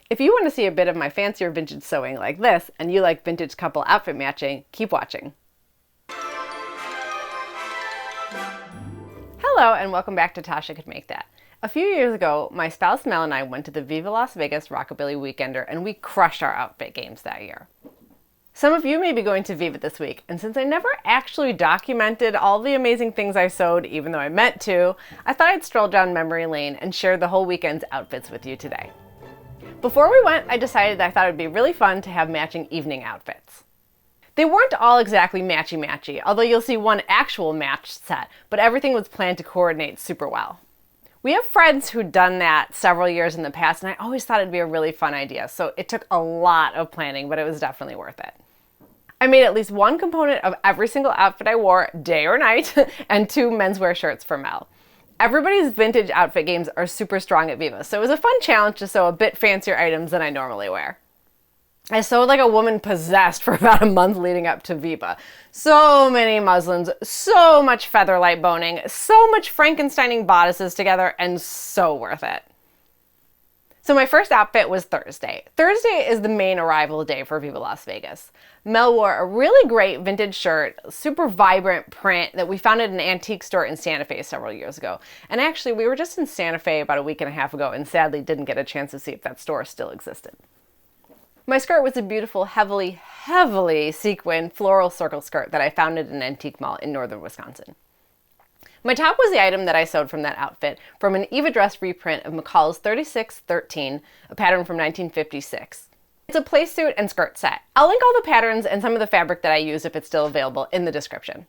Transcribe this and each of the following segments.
If you want to see a bit of my fancier vintage sewing like this, and you like vintage couple outfit matching, keep watching. Hello, and welcome back to Tasha Could Make That. A few years ago, my spouse Mel and I went to the Viva Las Vegas Rockabilly Weekender, and we crushed our outfit games that year. Some of you may be going to Viva this week, and since I never actually documented all the amazing things I sewed, even though I meant to, I thought I'd stroll down memory lane and share the whole weekend's outfits with you today. Before we went, I decided that I thought it would be really fun to have matching evening outfits. They weren't all exactly matchy-matchy, although you'll see one actual matched set, but everything was planned to coordinate super well. We have friends who'd done that several years in the past, and I always thought it'd be a really fun idea, so it took a lot of planning, but it was definitely worth it. I made at least one component of every single outfit I wore, day or night, and 2 menswear shirts for Mel. Everybody's vintage outfit games are super strong at Viva, so it was a fun challenge to sew a bit fancier items than I normally wear. I sewed like a woman possessed for about a month leading up to Viva. So many muslins, so much featherlight boning, so much Frankensteining bodices together, and so worth it. So my first outfit was Thursday. Thursday is the main arrival day for Viva Las Vegas. Mel wore a really great vintage shirt, super vibrant print that we found at an antique store in Santa Fe several years ago. And actually, we were just in Santa Fe about a week and a half ago and sadly didn't get a chance to see if that store still existed. My skirt was a beautiful, heavily sequined floral circle skirt that I found at an antique mall in northern Wisconsin. My top was the item that I sewed from that outfit from an EvaDress reprint of McCall's 3613, a pattern from 1956. It's a playsuit and skirt set. I'll link all the patterns and some of the fabric that I used if it's still available in the description.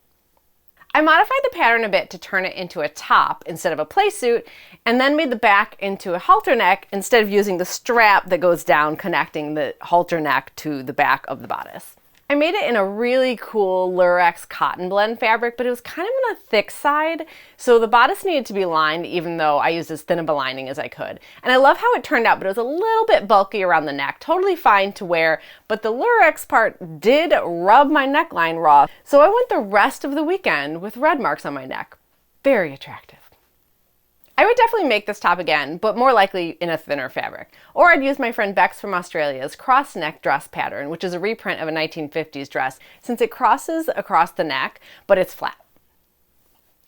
I modified the pattern a bit to turn it into a top instead of a playsuit, and then made the back into a halter neck instead of using the strap that goes down connecting the halter neck to the back of the bodice. I made it in a really cool lurex cotton blend fabric, but it was kind of on the thick side, so the bodice needed to be lined even though I used as thin of a lining as I could. And I love how it turned out, but it was a little bit bulky around the neck, totally fine to wear, but the lurex part did rub my neckline raw, so I went the rest of the weekend with red marks on my neck. Very attractive. I would definitely make this top again, but more likely in a thinner fabric. Or I'd use my friend Bex from Australia's cross-neck dress pattern, which is a reprint of a 1950s dress, since it crosses across the neck, but it's flat.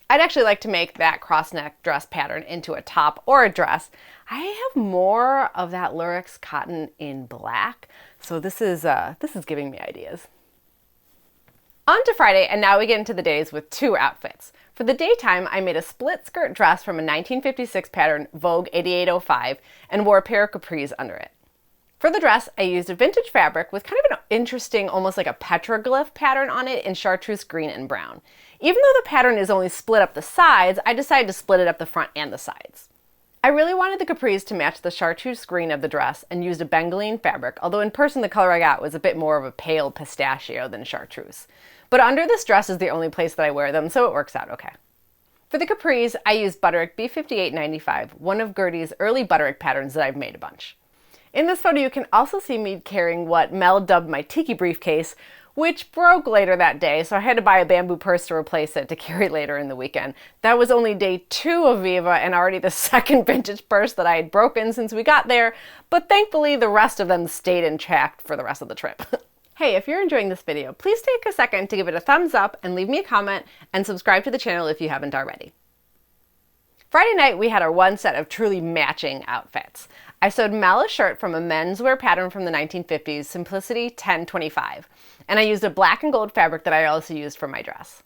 I'd actually like to make that cross-neck dress pattern into a top or a dress. I have more of that lurex cotton in black, so this is giving me ideas. On to Friday, and now we get into the days with 2 outfits. For the daytime, I made a split skirt dress from a 1956 pattern, Vogue 8805, and wore a pair of capris under it. For the dress, I used a vintage fabric with kind of an interesting, almost like a petroglyph pattern on it in chartreuse green and brown. Even though the pattern is only split up the sides, I decided to split it up the front and the sides. I really wanted the capris to match the chartreuse green of the dress and used a bengaline fabric, although in person the color I got was a bit more of a pale pistachio than chartreuse. But under this dress is the only place that I wear them, so it works out okay. For the capris, I used Butterick B5985, one of Gertie's early Butterick patterns that I've made a bunch. In this photo, you can also see me carrying what Mel dubbed my tiki briefcase, which broke later that day, so I had to buy a bamboo purse to replace it to carry later in the weekend. That was only day 2 of Viva and already the second vintage purse that I had broken since we got there, but thankfully the rest of them stayed intact for the rest of the trip. Hey, if you're enjoying this video, please take a second to give it a thumbs up and leave me a comment and subscribe to the channel if you haven't already. Friday night, we had our one set of truly matching outfits. I sewed Mel a shirt from a menswear pattern from the 1950s, Simplicity 1025, and I used a black and gold fabric that I also used for my dress,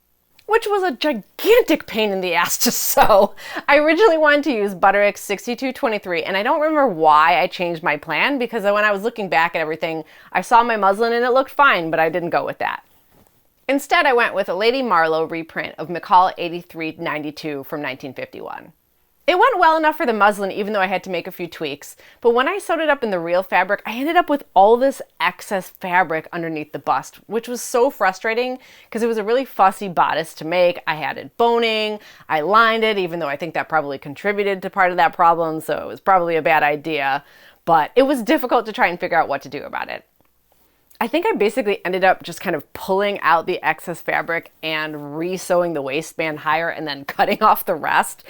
which was a gigantic pain in the ass to sew. I originally wanted to use Butterick 6223, and I don't remember why I changed my plan, because when I was looking back at everything, I saw my muslin and it looked fine, but I didn't go with that. Instead, I went with a Lady Marlowe reprint of McCall 8392 from 1951. It went well enough for the muslin, even though I had to make a few tweaks, but when I sewed it up in the real fabric, I ended up with all this excess fabric underneath the bust, which was so frustrating because it was a really fussy bodice to make. I had it boning, I lined it, even though I think that probably contributed to part of that problem, so it was probably a bad idea, but it was difficult to try and figure out what to do about it. I think I basically ended up just kind of pulling out the excess fabric and re-sewing the waistband higher and then cutting off the rest.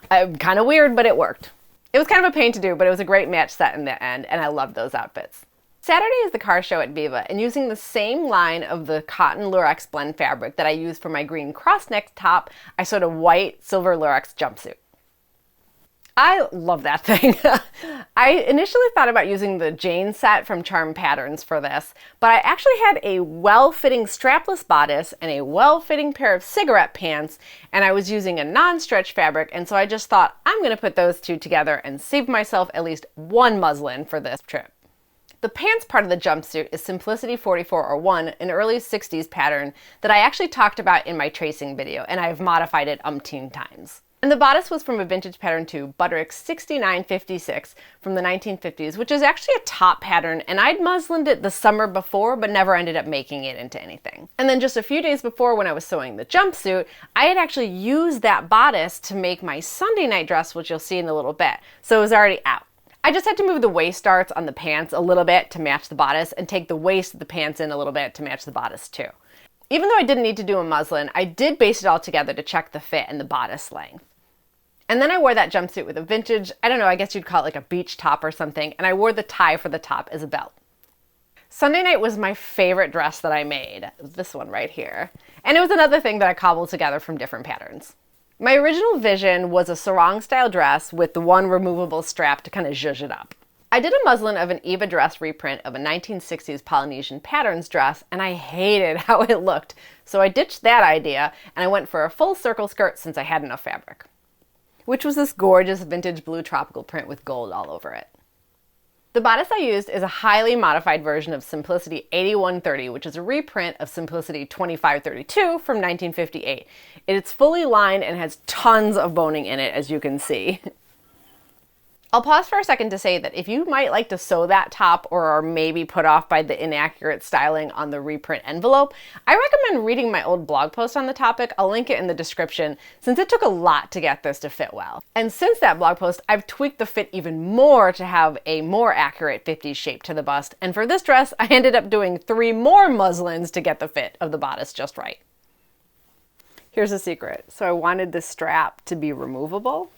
Kind of weird, but it worked. It was kind of a pain to do, but it was a great match set in the end, and I loved those outfits. Saturday is the car show at Viva, and using the same line of the cotton lurex blend fabric that I used for my green cross-neck top, I sewed a white silver lurex jumpsuit. I love that thing. I initially thought about using the Jane set from Charm Patterns for this, but I actually had a well-fitting strapless bodice and a well-fitting pair of cigarette pants, and I was using a non-stretch fabric, and so I just thought I'm going to put those two together and save myself at least one muslin for this trip. The pants part of the jumpsuit is Simplicity 4401, an early 60s pattern that I actually talked about in my tracing video, and I've modified it umpteen times. And the bodice was from a vintage pattern too, Butterick 6956 from the 1950s, which is actually a top pattern, and I'd muslined it the summer before, but never ended up making it into anything. And then just a few days before, when I was sewing the jumpsuit, I had actually used that bodice to make my Sunday night dress, which you'll see in a little bit, so it was already out. I just had to move the waist darts on the pants a little bit to match the bodice and take the waist of the pants in a little bit to match the bodice too. Even though I didn't need to do a muslin, I did baste it all together to check the fit and the bodice length. And then I wore that jumpsuit with a vintage, I don't know, I guess you'd call it like a beach top or something, and I wore the tie for the top as a belt. Sunday night was my favorite dress that I made. It was this one right here. And it was another thing that I cobbled together from different patterns. My original vision was a sarong-style dress with the one removable strap to kind of zhuzh it up. I did a muslin of an EvaDress reprint of a 1960s Polynesian patterns dress, and I hated how it looked, so I ditched that idea and I went for a full circle skirt since I had enough fabric, which was this gorgeous vintage blue tropical print with gold all over it. The bodice I used is a highly modified version of Simplicity 8130, which is a reprint of Simplicity 2532 from 1958. It's fully lined and has tons of boning in it, as you can see. I'll pause for a second to say that if you might like to sew that top or are maybe put off by the inaccurate styling on the reprint envelope, I recommend reading my old blog post on the topic. I'll link it in the description since it took a lot to get this to fit well. And since that blog post, I've tweaked the fit even more to have a more accurate 50s shape to the bust. And for this dress, I ended up doing 3 more muslins to get the fit of the bodice just right. Here's a secret. So I wanted this strap to be removable.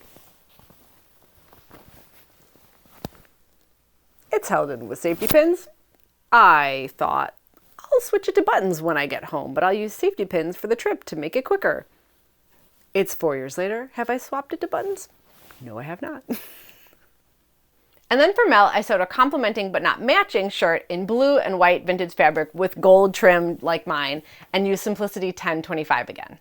It's held in with safety pins. I thought, I'll switch it to buttons when I get home, but I'll use safety pins for the trip to make it quicker. It's 4 years later. Have I swapped it to buttons? No, I have not. And then for Mel, I sewed a complementing but not matching shirt in blue and white vintage fabric with gold trim like mine and used Simplicity 1025 again.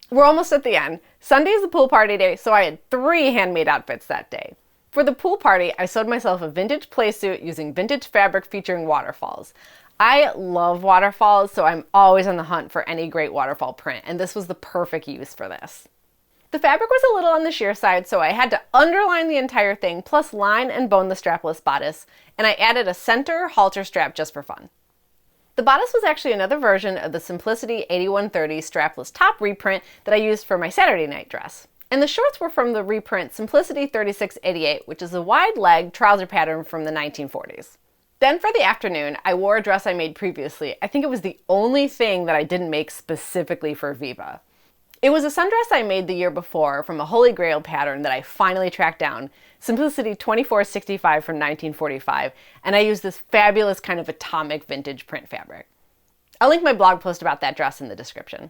We're almost at the end. Sunday is the pool party day, so I had 3 handmade outfits that day. For the pool party, I sewed myself a vintage playsuit using vintage fabric featuring waterfalls. I love waterfalls, so I'm always on the hunt for any great waterfall print, and this was the perfect use for this. The fabric was a little on the sheer side, so I had to underline the entire thing, plus line and bone the strapless bodice, and I added a center halter strap just for fun. The bodice was actually another version of the Simplicity 8130 strapless top reprint that I used for my Saturday night dress. And the shorts were from the reprint Simplicity 3688, which is a wide-leg trouser pattern from the 1940s. Then for the afternoon, I wore a dress I made previously. I think it was the only thing that I didn't make specifically for Viva. It was a sundress I made the year before from a Holy Grail pattern that I finally tracked down, Simplicity 2465 from 1945, and I used this fabulous kind of atomic vintage print fabric. I'll link my blog post about that dress in the description.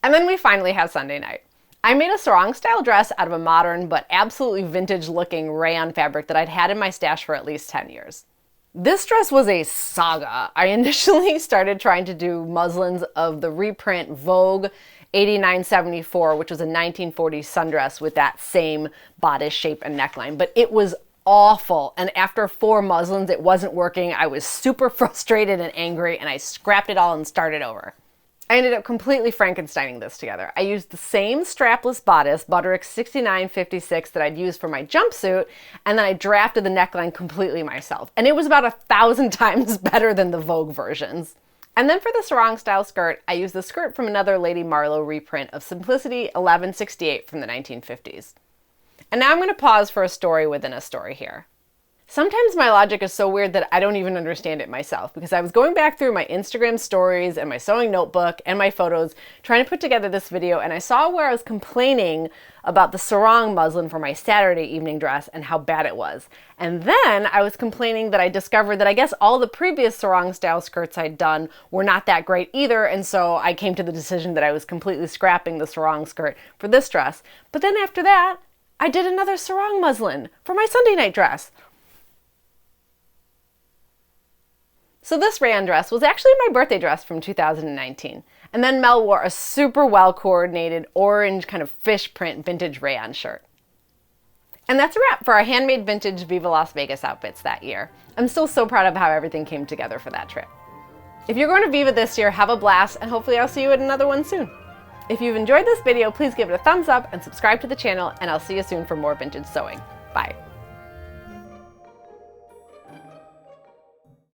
And then we finally have Sunday night. I made a sarong-style dress out of a modern but absolutely vintage-looking rayon fabric that I'd had in my stash for at least 10 years. This dress was a saga. I initially started trying to do muslins of the reprint Vogue 8974, which was a 1940s sundress with that same bodice shape and neckline, but it was awful. And after 4 muslins, it wasn't working. I was super frustrated and angry, and I scrapped it all and started over. I ended up completely Frankensteining this together. I used the same strapless bodice, Butterick 6956, that I'd used for my jumpsuit, and then I drafted the neckline completely myself. And it was about 1,000 times better than the Vogue versions. And then for the sarong-style skirt, I used the skirt from another Lady Marlowe reprint of Simplicity 1168 from the 1950s. And now I'm going to pause for a story within a story here. Sometimes my logic is so weird that I don't even understand it myself, because I was going back through my Instagram stories and my sewing notebook and my photos trying to put together this video, and I saw where I was complaining about the sarong muslin for my Saturday evening dress and how bad it was. And then I was complaining that I discovered that I guess all the previous sarong style skirts I'd done were not that great either, and so I came to the decision that I was completely scrapping the sarong skirt for this dress. But then after that, I did another sarong muslin for my Sunday night dress. So this rayon dress was actually my birthday dress from 2019. And then Mel wore a super well coordinated orange kind of fish print vintage rayon shirt. And that's a wrap for our handmade vintage Viva Las Vegas outfits that year. I'm still so proud of how everything came together for that trip. If you're going to Viva this year, have a blast, and hopefully I'll see you at another one soon. If you've enjoyed this video, please give it a thumbs up and subscribe to the channel, and I'll see you soon for more vintage sewing. Bye.